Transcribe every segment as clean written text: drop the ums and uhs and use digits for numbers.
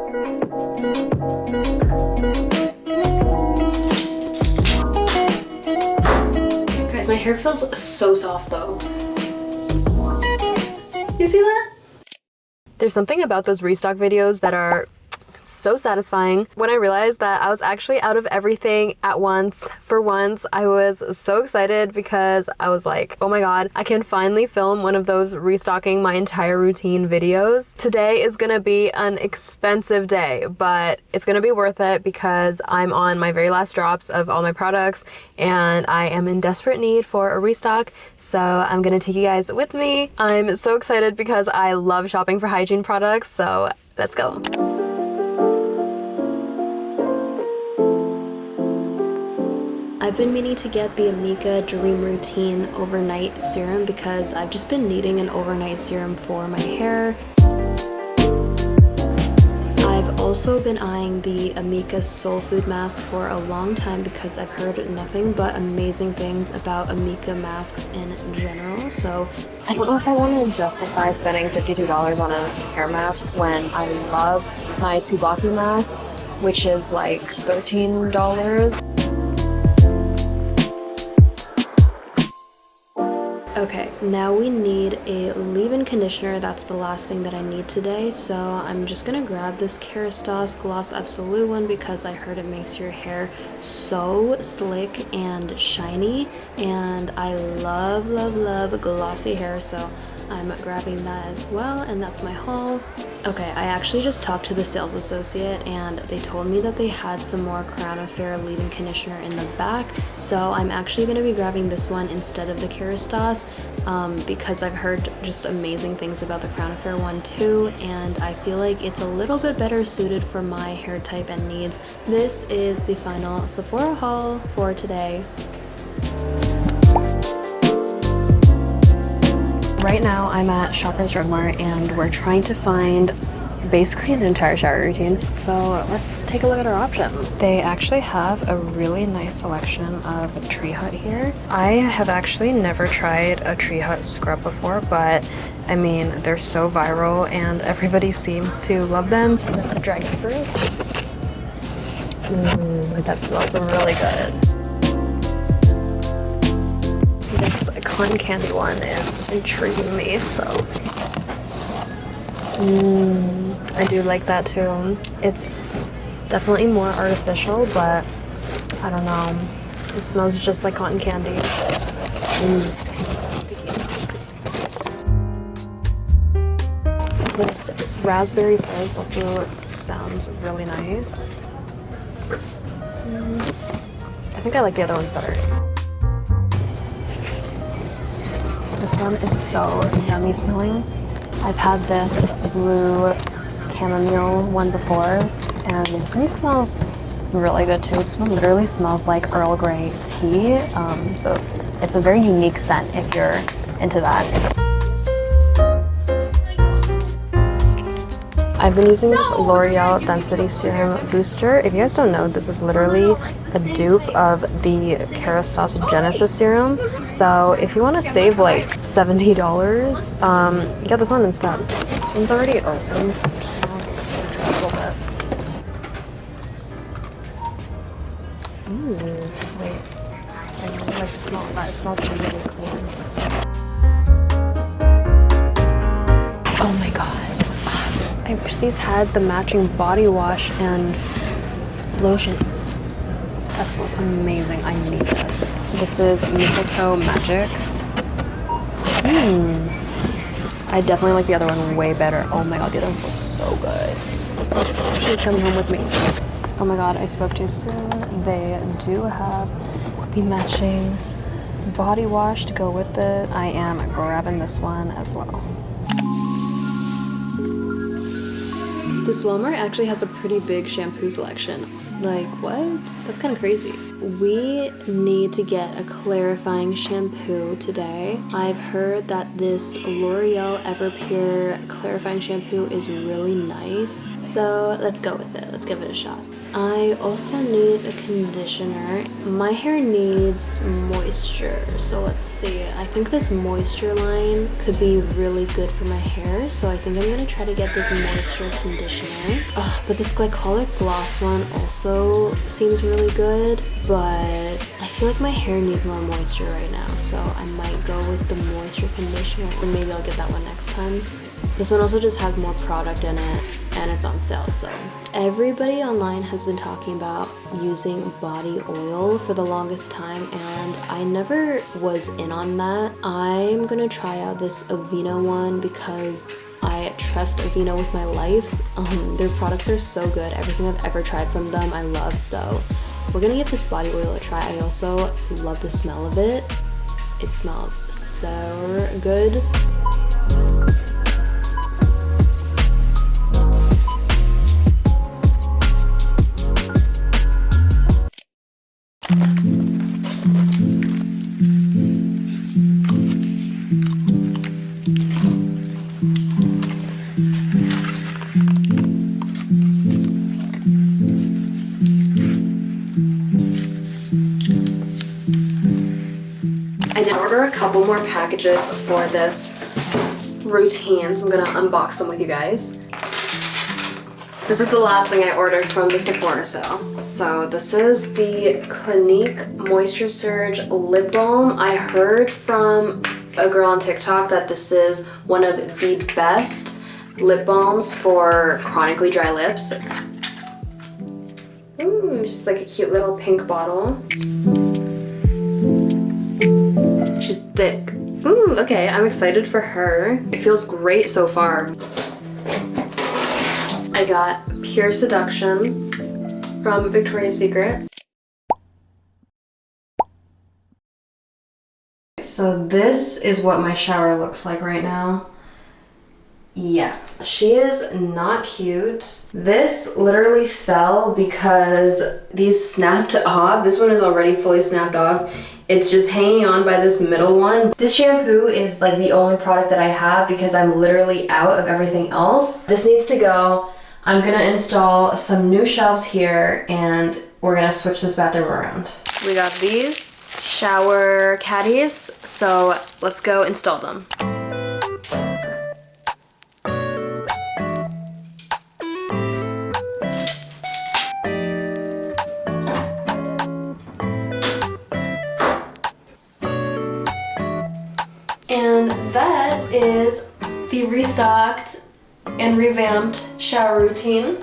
Guys, my hair feels so soft though. You see that? There's something about those restock videos that are so satisfying. When I realized that I was actually out of everything at once, for once, I was so excited because I was like, oh my god, I can finally film one of those restocking my entire routine videos. Today is gonna be an expensive day, but it's gonna be worth it because I'm on my very last drops of all my products and I am in desperate need for a restock, so I'm gonna take you guys with me. I'm so excited because I love shopping for hygiene products, so let's go. I've been meaning to get the Amika Dream Routine Overnight Serum because I've just been needing an overnight serum for my hair. I've also been eyeing the Amika Soul Food Mask for a long time because I've heard nothing but amazing things about Amika masks in general, so I don't know if I want to justify spending $52 on a hair mask when I love my Tsubaki mask, which is like $13. Okay, now we need a leave-in conditioner. That's the last thing that I need today, so I'm just gonna grab this Kerastase Gloss Absolute one because I heard it makes your hair so slick and shiny, and I love, love, love glossy hair, so I'm grabbing that as well, and that's my haul. Okay, I actually just talked to the sales associate and they told me that they had some more Crown Affair leave-in conditioner in the back, so I'm actually going to be grabbing this one instead of the Kerastase because I've heard just amazing things about the Crown Affair one too, and I feel like it's a little bit better suited for my hair type and needs. This is the final Sephora haul for today. Right now I'm at Shoppers Drug Mart and we're trying to find basically an entire shower routine. So let's take a look at our options. They actually have a really nice selection of Tree Hut here. I have actually never tried a Tree Hut scrub before, but I mean, they're so viral and everybody seems to love them. This is the dragon fruit. Ooh, that smells really good. This cotton candy one is intriguing me, so I do like that too. It's definitely more artificial, but I don't know, it smells just like cotton candy. This raspberry fizz also sounds really nice. I think I like the other ones better. This one is so yummy smelling. I've had this blue chamomile one before, and this one smells really good too. This one literally smells like Earl Grey tea, so it's a very unique scent if you're into that. I've been using this L'Oreal Density Serum Booster. If you guys don't know, this is literally a dupe of the Kerastase Genesis Serum. So if you want to save like $70, get this one instead. This one's already open, so I'm just gonna try a little bit. Ooh, wait. I just like the smell of that. It smells really clean. Oh my god. I wish these had the matching body wash and lotion. That smells amazing. I need this. This is Mistletoe Magic. I definitely like the other one way better. Oh my god, the other one smells so good. She's coming home with me. Oh my god, I spoke too soon. They do have the matching body wash to go with it. I am grabbing this one as well. This Walmart actually has a pretty big shampoo selection. Like, what? That's kind of crazy. We need to get a clarifying shampoo today. I've heard that this L'Oreal Everpure clarifying shampoo is really nice. So let's go with it. Let's give it a shot. I also need a conditioner. My hair needs moisture, so let's see. I think this moisture line could be really good for my hair, so I think I'm gonna try to get this moisture conditioner. But this glycolic gloss one also seems really good, but I feel like my hair needs more moisture right now, so I might go with the moisture conditioner, or maybe I'll get that one next time. This one also just has more product in it, and it's on sale, so. Everybody online has been talking about using body oil for the longest time, and I never was in on that. I'm gonna try out this Aveeno one because I trust Aveeno with my life. Their products are so good. Everything I've ever tried from them, I love, so we're gonna give this body oil a try. I also love the smell of it. It smells so good. I did order a couple more packages for this routine, so I'm gonna unbox them with you guys. This is the last thing I ordered from the Sephora sale. So this is the Clinique Moisture Surge Lip Balm. I heard from a girl on TikTok that this is one of the best lip balms for chronically dry lips. Ooh, just like a cute little pink bottle. She's thick. Ooh, okay, I'm excited for her. It feels great so far. I got Pure Seduction from Victoria's Secret. So this is what my shower looks like right now. Yeah, she is not cute. This literally fell because these snapped off. This one is already fully snapped off. It's just hanging on by this middle one. This shampoo is like the only product that I have because I'm literally out of everything else. This needs to go. I'm gonna install some new shelves here and we're gonna switch this bathroom around. We got these shower caddies, so let's go install them. And that is the restocked and revamped shower routine.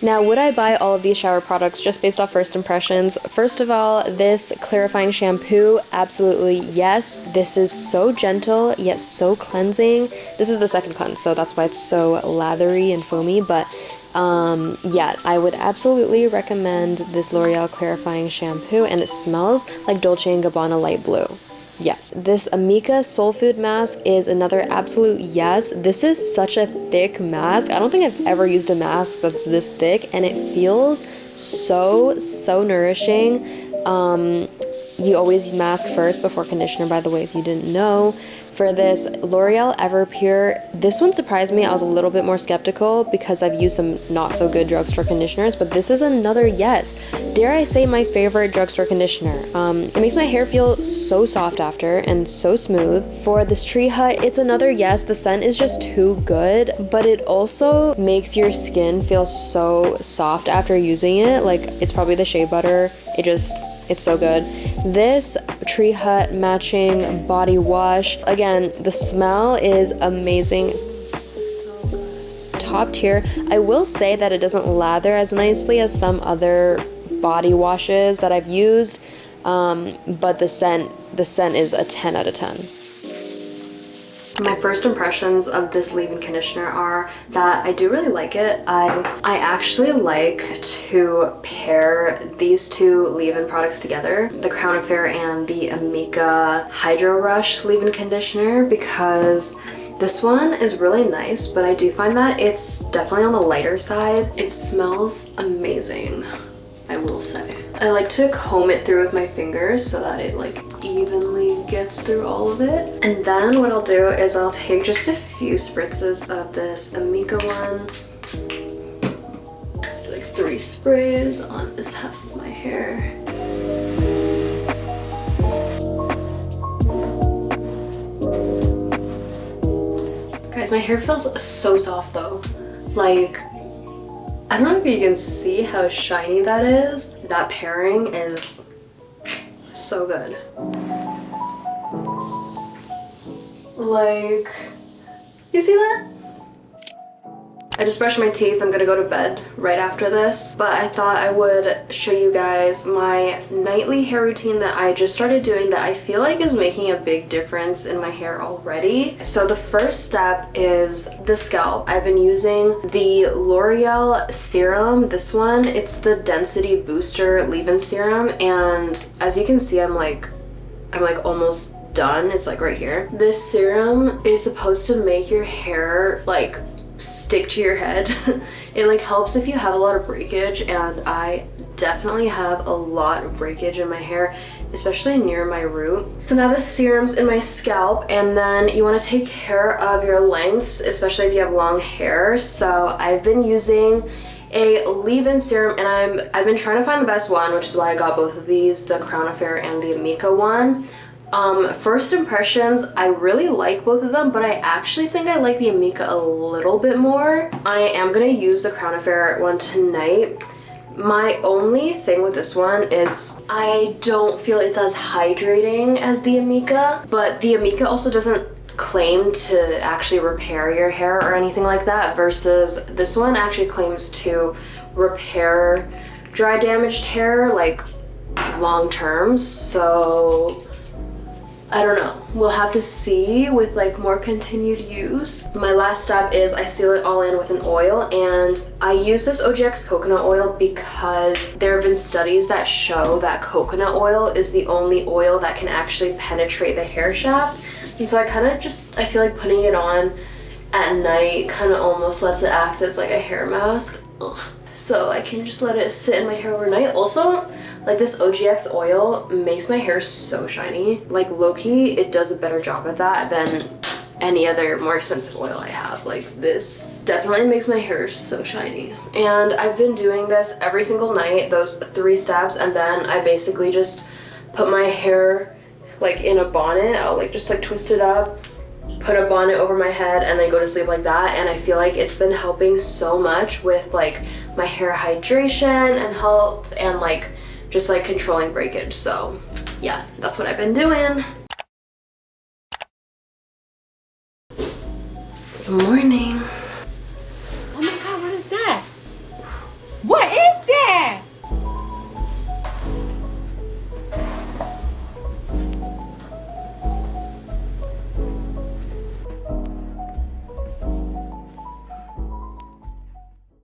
Now, would I buy all of these shower products just based off first impressions? First of all, this clarifying shampoo, absolutely yes. This is so gentle, yet so cleansing. This is the second cleanse, so that's why it's so lathery and foamy, but yeah, I would absolutely recommend this L'Oreal clarifying shampoo, and it smells like Dolce & Gabbana light blue. Yeah, this Amika Soul Food mask is another absolute yes. This is such a thick mask. I don't think I've ever used a mask that's this thick, and it feels so nourishing. You always mask first before conditioner, by the way, if you didn't know. For this L'Oreal Everpure, this one surprised me. I was a little bit more skeptical because I've used some not so good drugstore conditioners, but this is another yes. Dare I say my favorite drugstore conditioner. It makes my hair feel so soft after and so smooth. For this Tree Hut, it's another yes. The scent is just too good, but it also makes your skin feel so soft after using it. Like, it's probably the shea butter. It's so good. This Tree Hut matching body wash, again, the smell is amazing. Top tier. I will say that it doesn't lather as nicely as some other body washes that I've used, but the scent is a 10 out of 10. My first impressions of this leave-in conditioner are that I do really like it. I actually like to pair these two leave-in products together, the Crown Affair and the Amika Hydro Rush leave-in conditioner, because this one is really nice, but I do find that it's definitely on the lighter side. It smells amazing. I will say. I like to comb it through with my fingers so that it like evenly gets through all of it. And then what I'll do is I'll take just a few spritzes of this Amika one, like 3 sprays on this half of my hair. Guys, my hair feels so soft though. Like, I don't know if you can see how shiny that is. That pairing is so good. Like, you see that? I just brushed my teeth. I'm gonna go to bed right after this, but I thought I would show you guys my nightly hair routine that I just started doing that I feel like is making a big difference in my hair already. So the first step is the scalp. I've been using the L'Oreal serum, this one. It's the Density Booster Leave-In Serum, and as you can see, I'm like almost done. It's like right here. This serum is supposed to make your hair like stick to your head. It like helps if you have a lot of breakage, and I definitely have a lot of breakage in my hair, especially near my root. So now the serum's in my scalp, and then you want to take care of your lengths, especially if you have long hair. So I've been using a leave-in serum, and I've been trying to find the best one, which is why I got both of these, the Crown Affair and the Amika one. First impressions, I really like both of them, but I actually think I like the Amika a little bit more. I am gonna use the Crown Affair one tonight. My only thing with this one is I don't feel it's as hydrating as the Amika, but the Amika also doesn't claim to actually repair your hair or anything like that, versus this one actually claims to repair dry damaged hair like long term. So I don't know, we'll have to see with like more continued use. My last step is I seal it all in with an oil, and I use this OGX coconut oil because there have been studies that show that coconut oil is the only oil that can actually penetrate the hair shaft. And so I feel like putting it on at night kind of almost lets it act as like a hair mask. Ugh. So I can just let it sit in my hair overnight. Also, like this OGX oil makes my hair so shiny. Like low-key, it does a better job at that than any other more expensive oil I have. Like this definitely makes my hair so shiny. And I've been doing this every single night, those 3 steps, and then I basically just put my hair like in a bonnet. I'll like just like twist it up, put a bonnet over my head, and then go to sleep like that. And I feel like it's been helping so much with like my hair hydration and health, and like just like controlling breakage. So yeah, that's what I've been doing. Good morning.